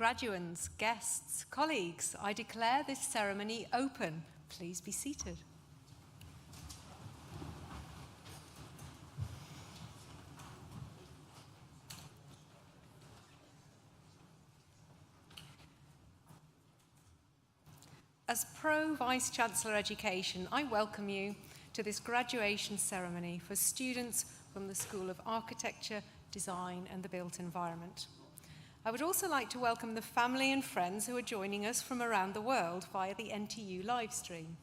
graduands, guests, colleagues, I declare this ceremony open. Please be seated. As Pro Vice-Chancellor Education, I welcome you to this graduation ceremony for students from the School of Architecture, Design and the Built Environment. I would also like to welcome the family and friends who are joining us from around the world via the NTU live stream.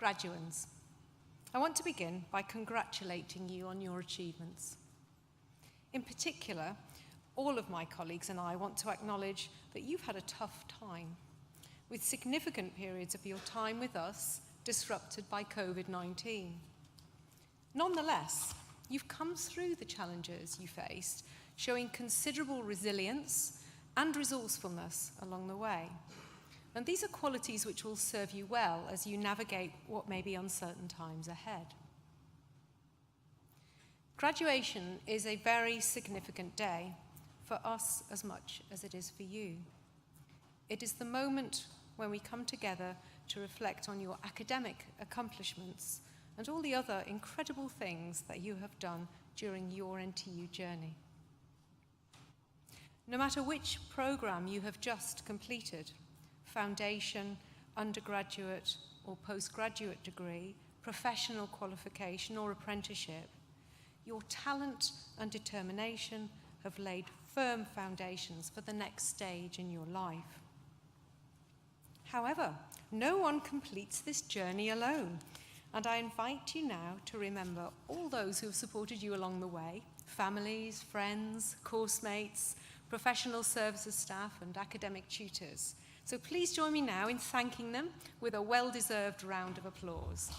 Graduands, I want to begin by congratulating you on your achievements. In particular, all of my colleagues and I want to acknowledge that you've had a tough time, with significant periods of your time with us disrupted by COVID-19. Nonetheless, you've come through the challenges you faced, showing considerable resilience and resourcefulness along the way. And these are qualities which will serve you well as you navigate what may be uncertain times ahead. Graduation is a very significant day for us as much as it is for you. It is the moment when we come together to reflect on your academic accomplishments and all the other incredible things that you have done during your NTU journey. No matter which program you have just completed, foundation, undergraduate or postgraduate degree, professional qualification or apprenticeship, your talent and determination have laid firm foundations for the next stage in your life. However, no one completes this journey alone, and I invite you now to remember all those who have supported you along the way: families, friends, course mates, professional services staff, and academic tutors. So please join me now in thanking them with a well-deserved round of applause.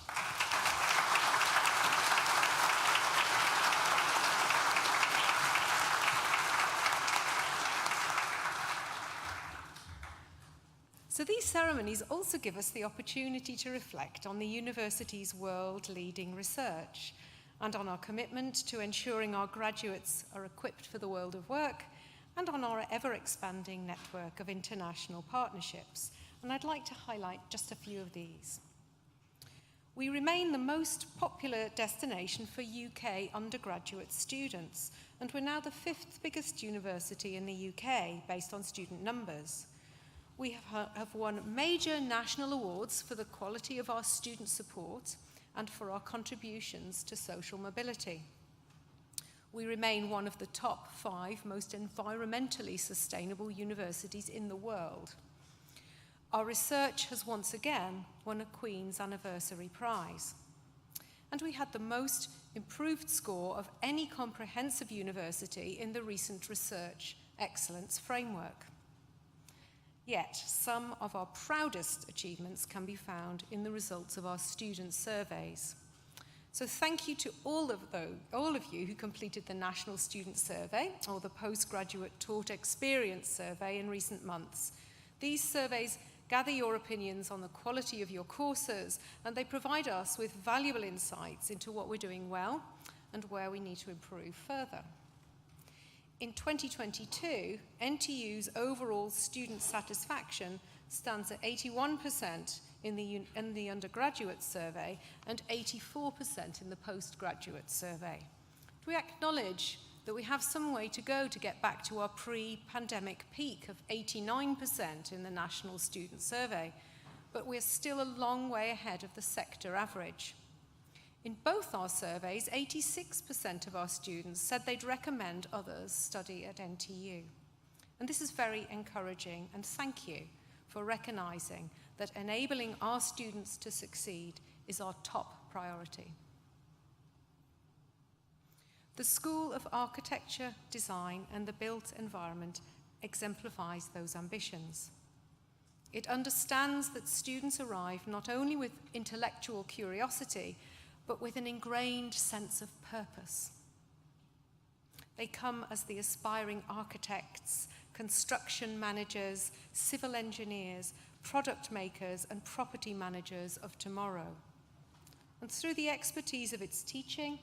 So these ceremonies also give us the opportunity to reflect on the university's world-leading research and on our commitment to ensuring our graduates are equipped for the world of work and on our ever-expanding network of international partnerships. And I'd like to highlight just a few of these. We remain the most popular destination for UK undergraduate students, and we're now the 5th biggest university in the UK based on student numbers. We have won major national awards for the quality of our student support and for our contributions to social mobility. We remain one of the top 5 most environmentally sustainable universities in the world. Our research has once again won a Queen's Anniversary Prize. And we had the most improved score of any comprehensive university in the recent Research Excellence Framework. Yet, some of our proudest achievements can be found in the results of our student surveys. So thank you to all of you who completed the National Student Survey or the Postgraduate Taught Experience Survey in recent months. These surveys gather your opinions on the quality of your courses, and they provide us with valuable insights into what we're doing well and where we need to improve further. In 2022, NTU's overall student satisfaction stands at 81% in the undergraduate survey and 84% in the postgraduate survey. We acknowledge that we have some way to go to get back to our pre-pandemic peak of 89% in the National Student Survey, but we're still a long way ahead of the sector average. In both our surveys, 86% of our students said they'd recommend others study at NTU. And this is very encouraging, and thank you for recognizing that enabling our students to succeed is our top priority. The School of Architecture, Design and the Built Environment exemplifies those ambitions. It understands that students arrive not only with intellectual curiosity, but with an ingrained sense of purpose. They come as the aspiring architects, construction managers, civil engineers, product makers, and property managers of tomorrow. And through the expertise of its teaching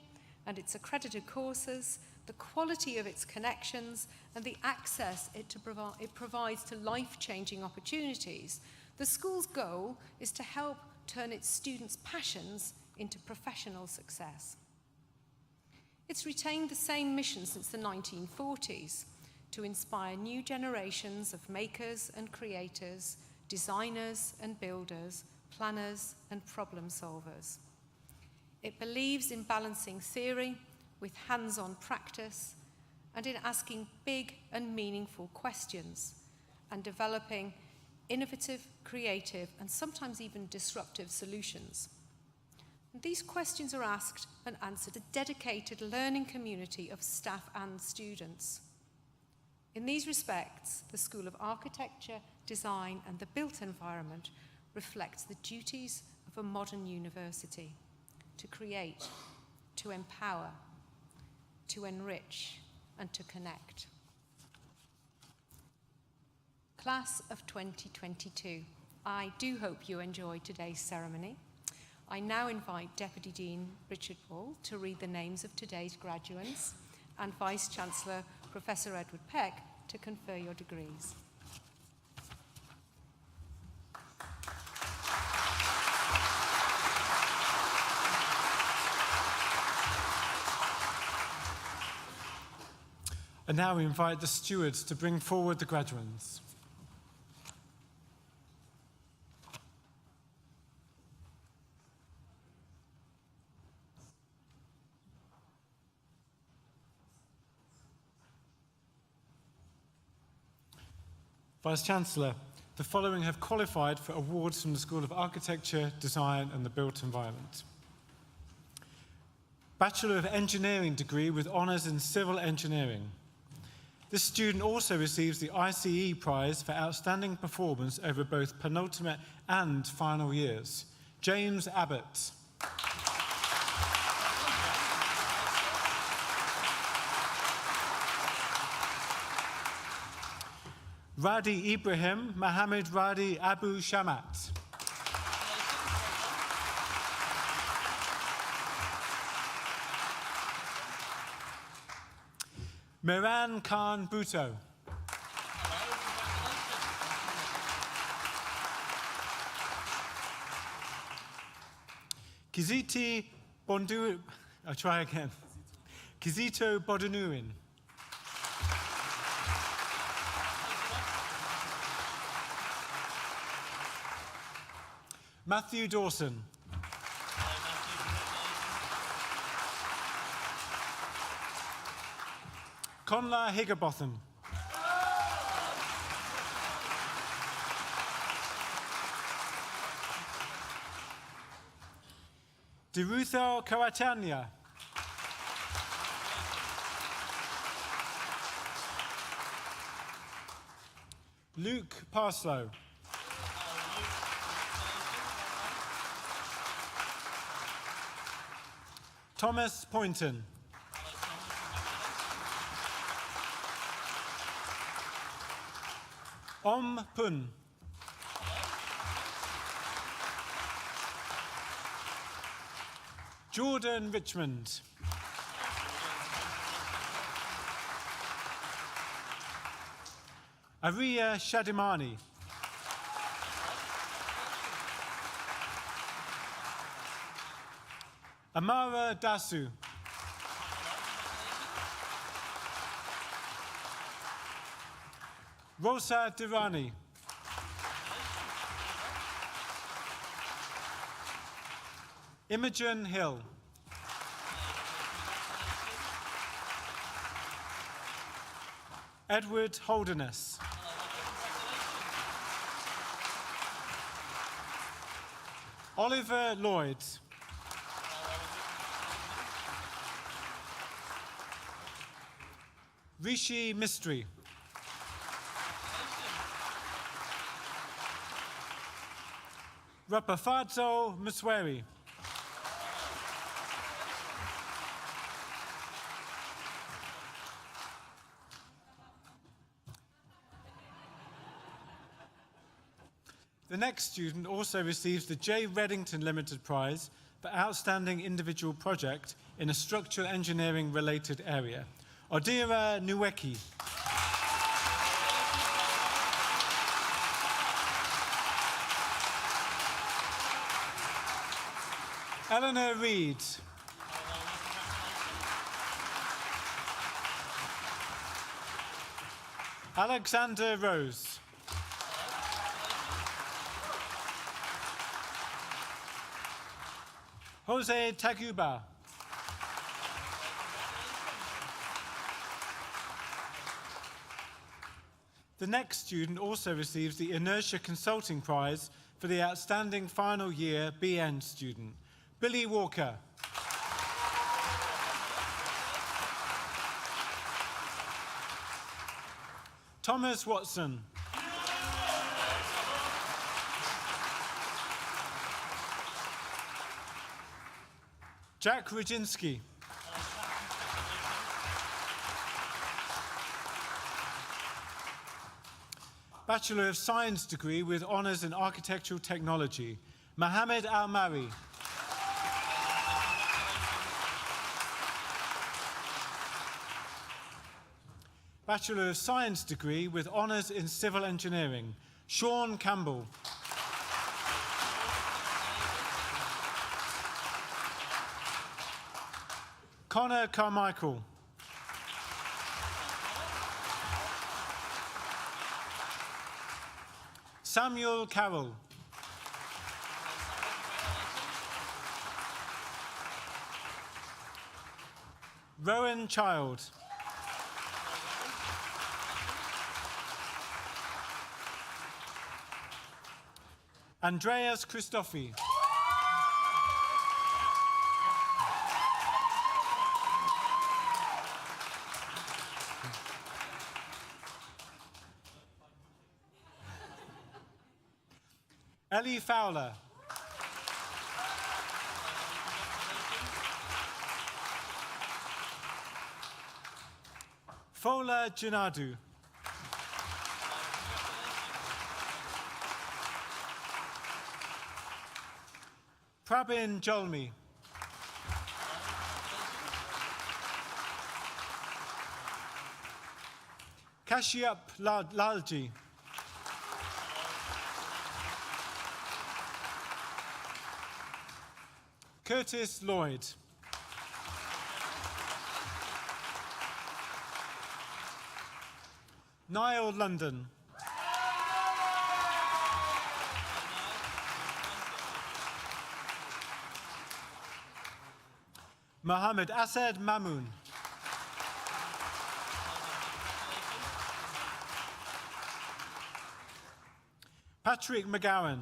and its accredited courses, the quality of its connections, and the access it provides to life-changing opportunities, the school's goal is to help turn its students' passions into professional success. It's retained the same mission since the 1940s, to inspire new generations of makers and creators, designers and builders, planners and problem solvers. It believes in balancing theory with hands-on practice and in asking big and meaningful questions and developing innovative, creative, and sometimes even disruptive solutions. And these questions are asked and answered by a dedicated learning community of staff and students. In these respects, the School of Architecture, Design and the Built Environment reflects the duties of a modern university: to create, to empower, to enrich, and to connect. Class of 2022, I do hope you enjoyed today's ceremony. I now invite Deputy Dean Richard Wall to read the names of today's graduates and Vice-Chancellor Professor Edward Peck to confer your degrees. And now we invite the stewards to bring forward the graduates. Vice-Chancellor, the following have qualified for awards from the School of Architecture, Design and the Built Environment. Bachelor of Engineering degree with honours in Civil Engineering. This student also receives the ICE Prize for outstanding performance over both penultimate and final years. James Abbott. Radi Ibrahim Mohammed Radi Abu Shamat. Miran Khan Bhutto. Kiziti Bondu. I'll try again. Kizito Bodanurin. Matthew Dawson. Conla Higginbotham. Dirutha Karatanya. Luke Parslow. Thomas Poynton. Om Pun. Jordan Richmond. Ariya Shadimani. Amara Dasu. Rosa Durrani. Imogen Hill. Edward Holderness. Oliver Lloyd. Rishi Mistry. Rapafadzo Musweri. The next student also receives the J. Reddington Limited Prize for Outstanding Individual Project in a Structural Engineering related area. Odira Nweki. Eleanor Reed. Alexander Rose. Jose Taguba. The next student also receives the Inertia Consulting Prize for the Outstanding Final Year BN student, Billy Walker. Thomas Watson. Jack Rudzinski. Bachelor of Science degree with honours in Architectural Technology, Mohammed Al-Mari. Bachelor of Science degree with honours in Civil Engineering, Sean Campbell. Connor Carmichael. Samuel Carroll. Rowan Child. Andreas Christofi. Ellie Fowler. Fola Janadu. Prabin Jolmi. Kashyap Lalji. Curtis Lloyd. Niall London. Mohammed Asad Mamoun. Patrick McGowan.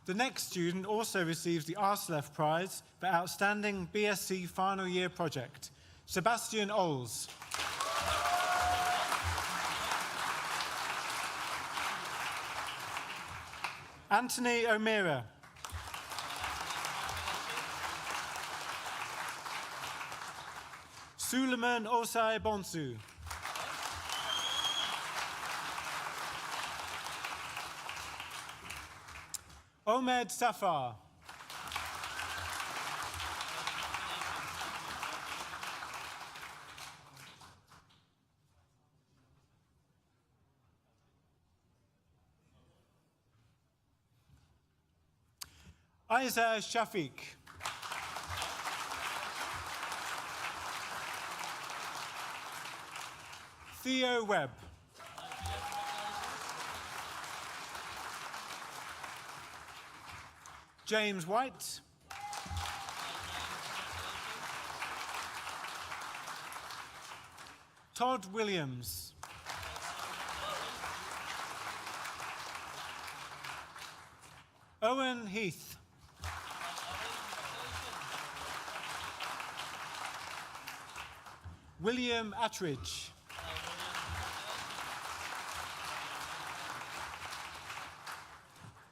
The next student also receives the Arslef Prize for Outstanding BSc Final Year Project, Sebastian Oles. Anthony O'Meara. Suleiman Osai Bonsu. Omed Safar. Isa Shafiq. Theo Webb. James White. Todd Williams. Owen Heath. William Attridge.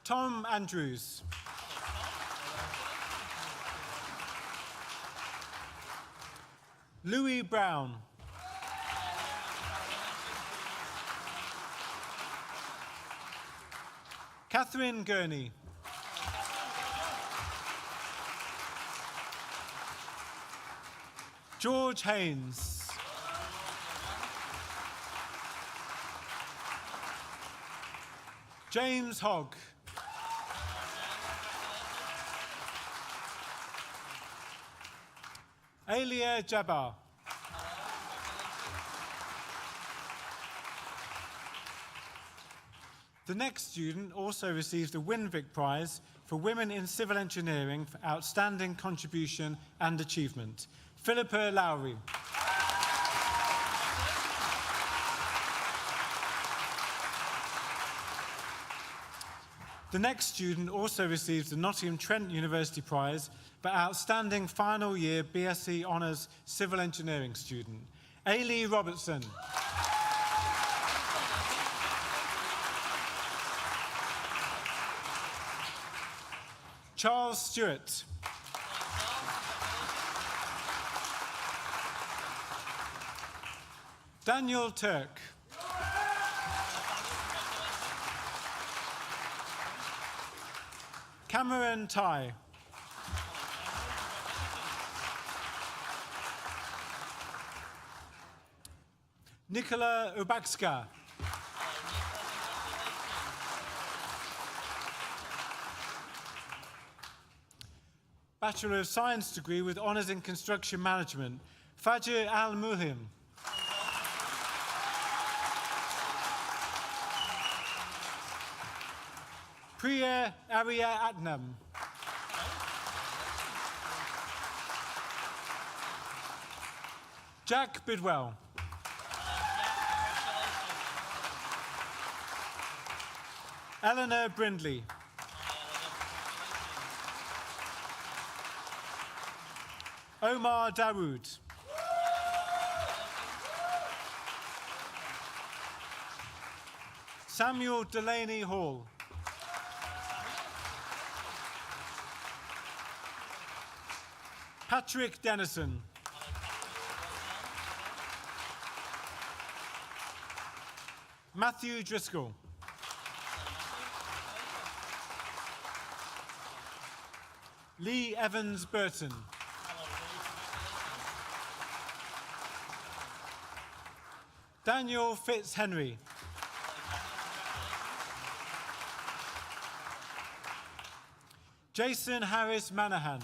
Tom Andrews. Louis Brown. Catherine Gurney. George Haynes. James Hogg. Alia Jabbar. The next student also received the Winvic Prize for Women in Civil Engineering for Outstanding Contribution and Achievement, Philippa Lowry. The next student also received the Nottingham Trent University Prize for Outstanding Final Year BSc Honours Civil Engineering student, Ailey Robertson. Charles Stewart. Daniel Turk. Cameron Tai. Nicola Ubakska. Bachelor of Science degree with honours in Construction Management, Fajr Al-Muhim. Priya Arya Adnam. Jack Bidwell. Eleanor Brindley. Omar Dawood. Samuel Delaney Hall. Patrick Dennison. Matthew Driscoll. Lee Evans Burton. Daniel Fitzhenry. Jason Harris Manahan.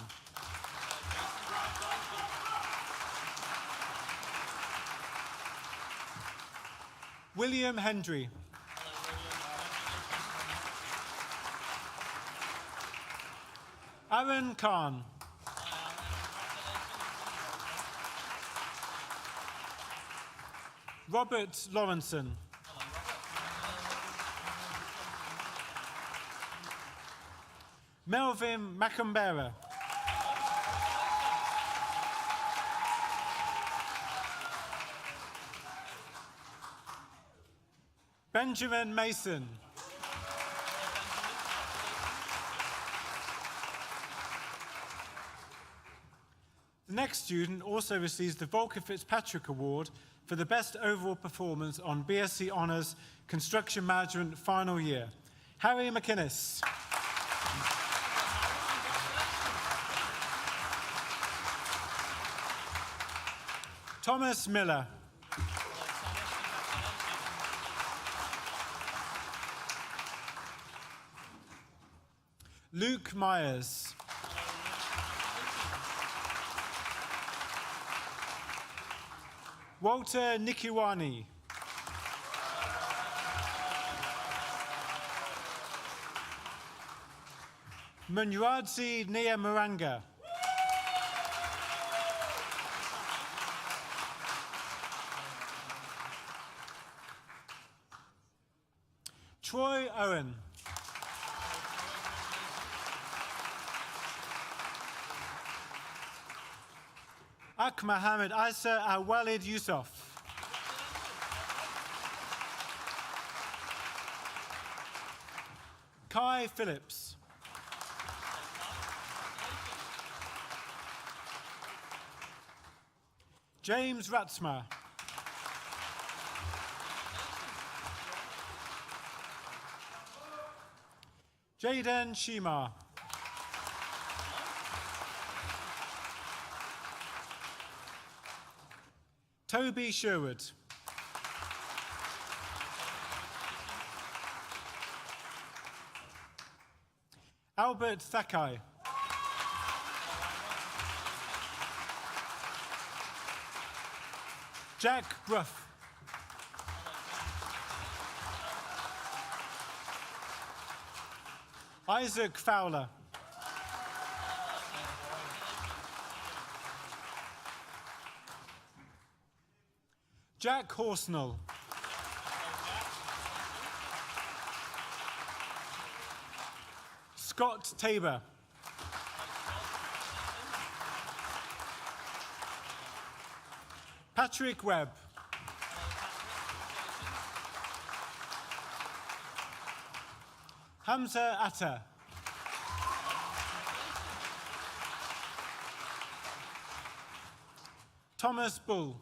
William Hendry. Aaron Khan. Robert Lawrenson. Melvin Macambera. Benjamin Mason. The next student also receives the Volker Fitzpatrick Award for the best overall performance on BSc Honours Construction Management final year, Harry McInnes. Thomas Miller. Luke Myers. Walter Nikiwani. Munywadzi Nia Maranga. Troy Owen. Ak Mohammed Isa Al-Walid Yusuf. Kai Phillips. James Ratzma. Jaden Shima. Toby Sherwood. Albert Thakai. Jack Bruff. Isaac Fowler. Jack Horsnell. Scott Tabor. Patrick Webb. Hamza Atta. Thomas Bull.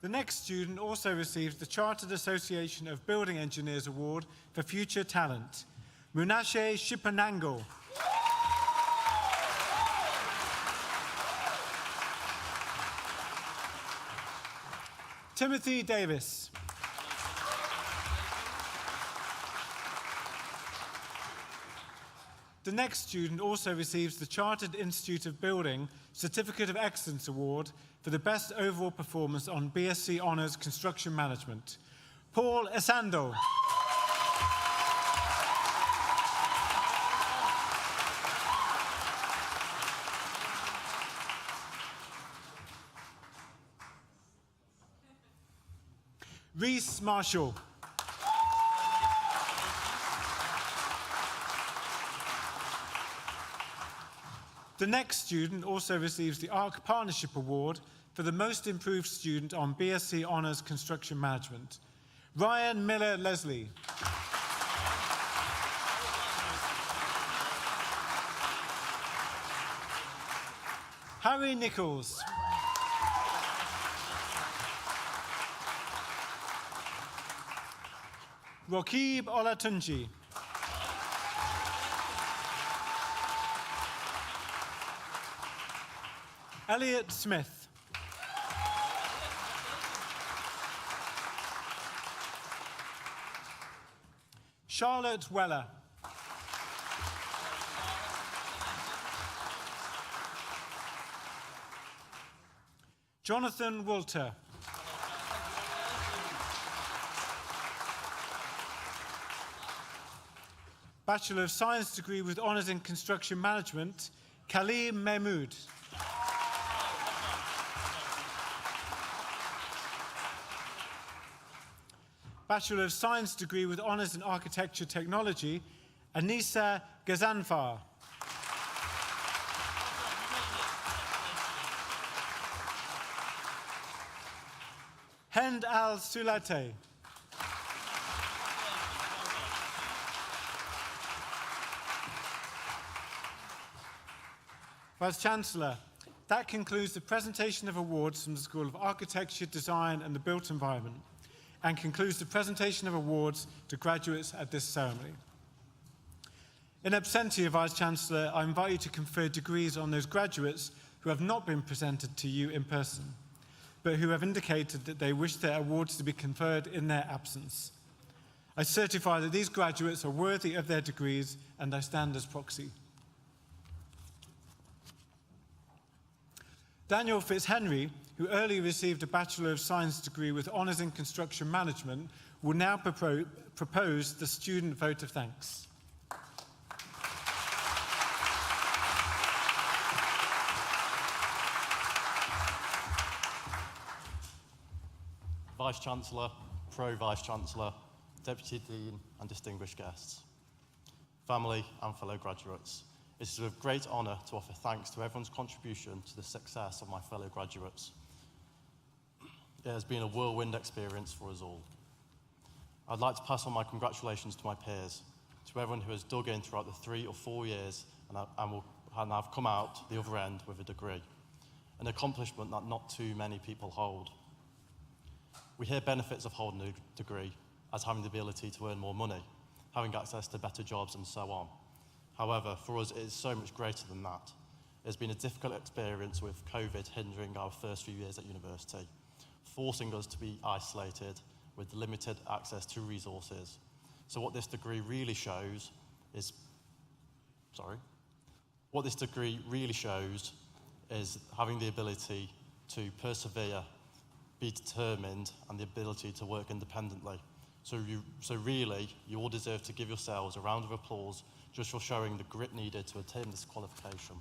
The next student also received the Chartered Association of Building Engineers Award for Future Talent, Munashe Shipanango. Timothy Davis. The next student also receives the Chartered Institute of Building Certificate of Excellence Award for the best overall performance on BSc Honours Construction Management, Paul Esando. Reese Marshall. The next student also receives the ARC Partnership Award for the Most Improved Student on BSc Honours Construction Management, Ryan Miller Leslie. Harry Nichols. Rakib Olatunji. Elliot Smith. Charlotte Weller. Jonathan Walter. Bachelor of Science degree with honours in Construction Management, Kaleem Mahmood. Bachelor of Science degree with honours in Architecture Technology, Anissa Ghazanfar. Hend Al-Sulate. Vice-Chancellor, that concludes the presentation of awards from the School of Architecture, Design and the Built Environment, and concludes the presentation of awards to graduates at this ceremony. In absentia, Vice-Chancellor, I invite you to confer degrees on those graduates who have not been presented to you in person, but who have indicated that they wish their awards to be conferred in their absence. I certify that these graduates are worthy of their degrees, and I stand as proxy. Daniel Fitzhenry, who earlier received a Bachelor of Science degree with honours in Construction Management, will now propose the student vote of thanks. Vice-Chancellor, Pro-Vice-Chancellor, Deputy Dean and distinguished guests, family and fellow graduates, it is with great honour to offer thanks to everyone's contribution to the success of my fellow graduates. It has been a whirlwind experience for us all. I'd like to pass on my congratulations to my peers, to everyone who has dug in throughout the 3 or 4 years and have come out the other end with a degree, an accomplishment that not too many people hold. We hear benefits of holding a degree as having the ability to earn more money, having access to better jobs and so on. However, for us, it is so much greater than that. It's been a difficult experience with COVID hindering our first few years at university, forcing us to be isolated with limited access to resources. So what this degree really shows is having the ability to persevere, be determined, and the ability to work independently. So really, you all deserve to give yourselves a round of applause just for showing the grit needed to attain this qualification.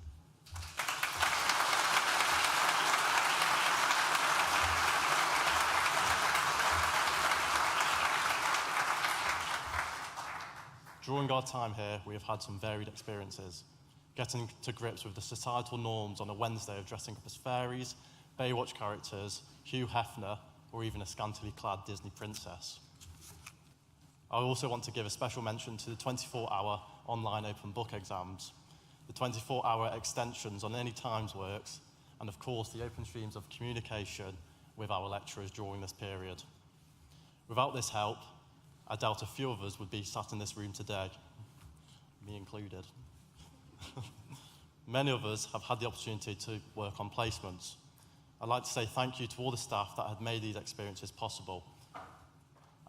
During our time here, we have had some varied experiences, getting to grips with the societal norms on a Wednesday of dressing up as fairies, Baywatch characters, Hugh Hefner, or even a scantily clad Disney princess. I also want to give a special mention to the 24-hour online open book exams, the 24-hour extensions on any times works, and of course the open streams of communication with our lecturers during this period. Without this help, I doubt a few of us would be sat in this room today, me included. Many of us have had the opportunity to work on placements. I'd like to say thank you to all the staff that have made these experiences possible,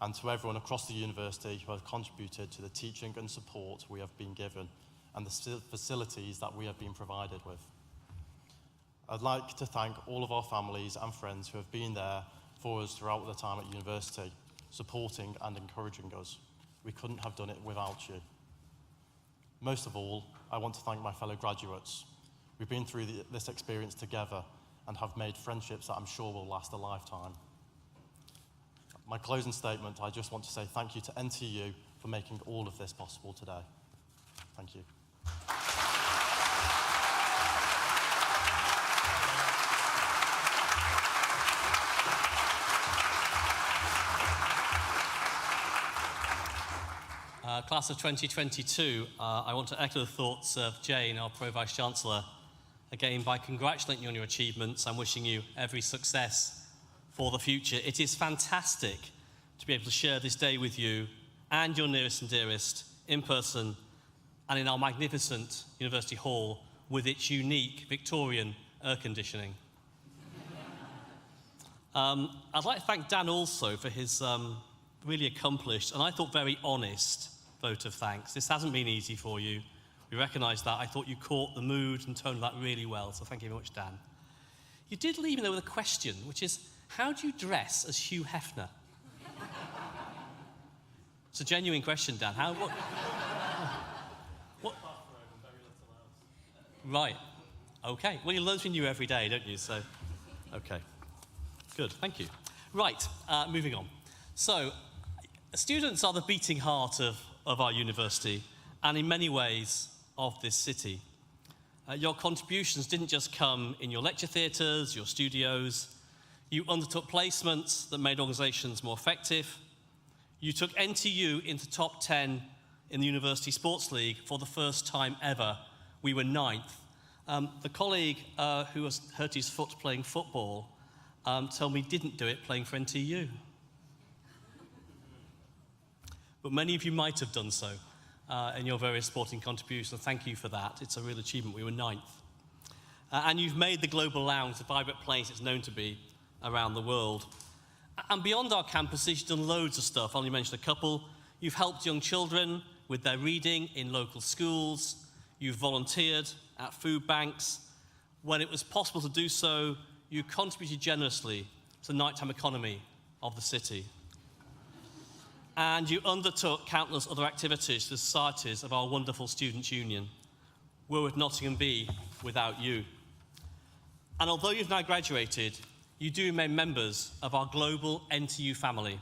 and to everyone across the university who have contributed to the teaching and support we have been given and the facilities that we have been provided with. I'd like to thank all of our families and friends who have been there for us throughout the time at university, supporting and encouraging us. We couldn't have done it without you. Most of all, I want to thank my fellow graduates. We've been through this experience together and have made friendships that I'm sure will last a lifetime. My closing statement, I just want to say thank you to NTU for making all of this possible today. Thank you. Class of 2022, I want to echo the thoughts of Jane, our Pro Vice Chancellor, again by congratulating you on your achievements and wishing you every success for the future. It is fantastic to be able to share this day with you and your nearest and dearest in person and in our magnificent University Hall with its unique Victorian air conditioning. I'd like to thank Dan also for his really accomplished and I thought very honest vote of thanks. This hasn't been easy for you. We recognise that. I thought you caught the mood and tone of that really well, so thank you very much, Dan. You did leave me though with a question, which is, how do you dress as Hugh Hefner? It's a genuine question, Dan. What? Right. Okay. Well, you learn something new every day, don't you? So, okay. Good. Thank you. Right. Moving on. So, students are the beating heart of our university, and in many ways of this city. Your contributions didn't just come in your lecture theatres, your studios. You undertook placements that made organisations more effective. You took NTU into top 10 in the University Sports League for the first time ever. We were 9th. The colleague who has hurt his foot playing football told me he didn't do it playing for NTU. But many of you might have done so in your various sporting contributions. Thank you for that. It's a real achievement. We were 9th. And you've made the Global Lounge the vibrant place it's known to be around the world. And beyond our campuses, you've done loads of stuff. I'll only mention a couple. You've helped young children with their reading in local schools. You've volunteered at food banks. When it was possible to do so, you contributed generously to the nighttime economy of the city. And you undertook countless other activities to the societies of our wonderful Students' Union. Where would Nottingham be without you? And although you've now graduated, you do remain members of our global NTU family.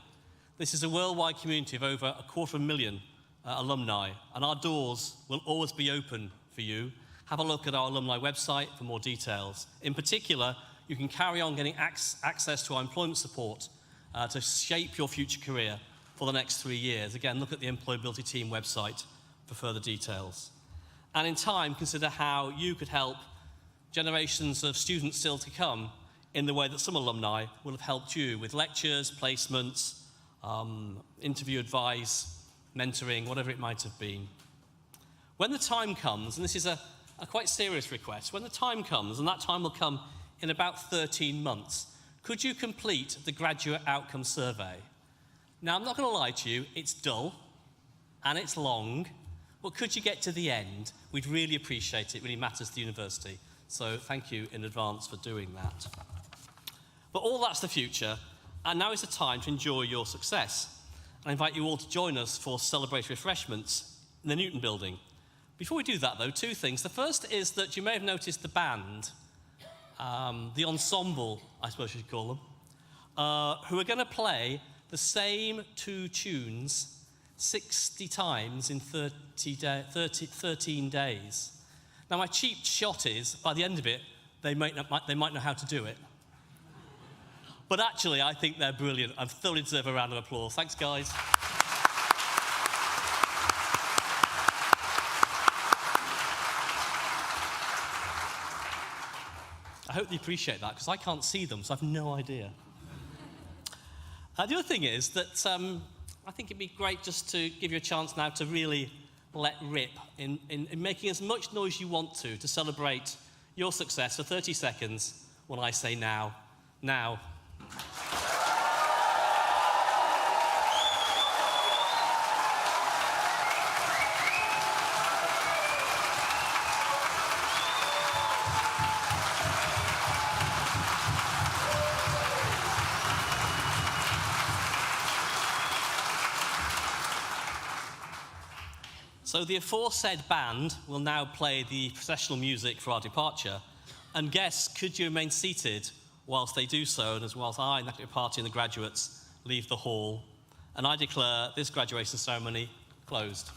This is a worldwide community of over 250,000 alumni, and our doors will always be open for you. Have a look at our alumni website for more details. In particular, you can carry on getting access to our employment support to shape your future career for the next 3 years. Again, look at the Employability Team website for further details. And in time, consider how you could help generations of students still to come in the way that some alumni will have helped you with lectures, placements, interview advice, mentoring, whatever it might have been. When the time comes, and this is a quite serious request, when the time comes, and that time will come in about 13 months, could you complete the graduate outcome survey? Now, I'm not going to lie to you, it's dull and it's long, but could you get to the end? We'd really appreciate it. It really matters to the university. So thank you in advance for doing that. But all that's the future, and now is the time to enjoy your success. I invite you all to join us for celebratory refreshments in the Newton building. Before we do that, though, two things. The first is that you may have noticed the band, the ensemble, I suppose you should call them, who are going to play the same two tunes 60 times in 13 days. Now, my cheap shot is, by the end of it, they might know how to do it. But actually, I think they're brilliant. I thoroughly deserve a round of applause. Thanks, guys. I hope they appreciate that, because I can't see them, so I have no idea. The other thing is that I think it'd be great just to give you a chance now to really let rip in making as much noise you want to celebrate your success for 30 seconds when I say now. Now. So the aforesaid band will now play the processional music for our departure. And guests, could you remain seated whilst they do so, and as whilst I and the party and the graduates leave the hall. And I declare this graduation ceremony closed.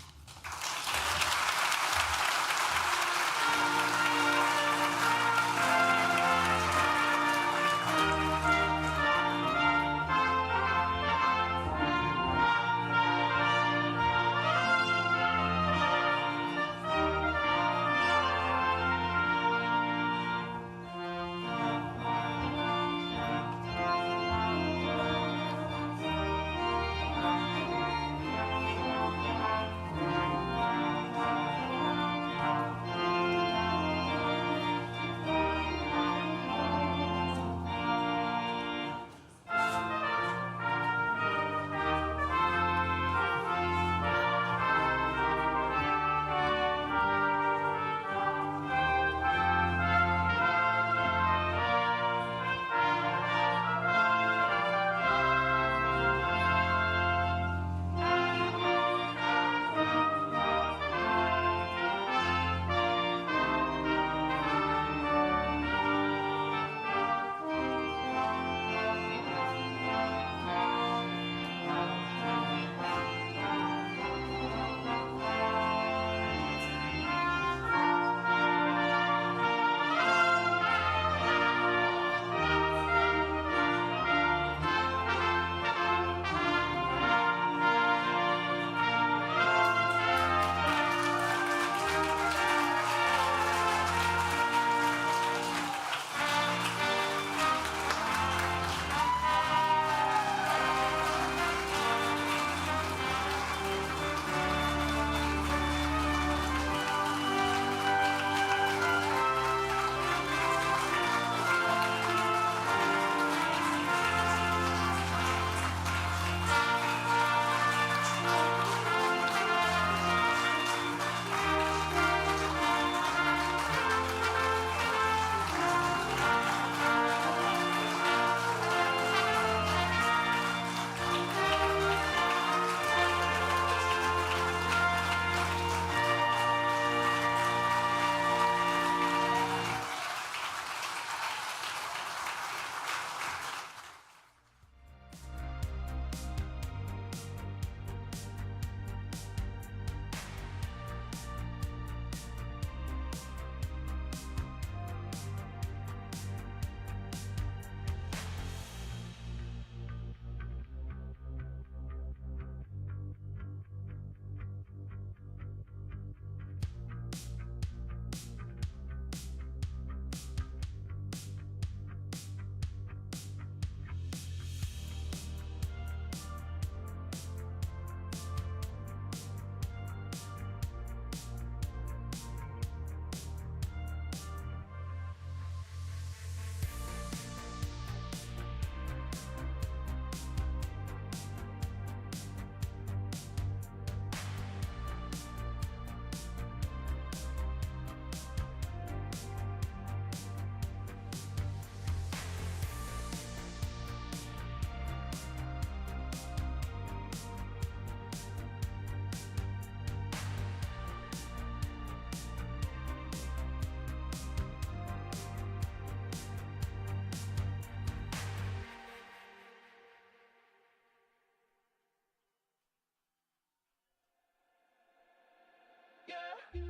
yeah.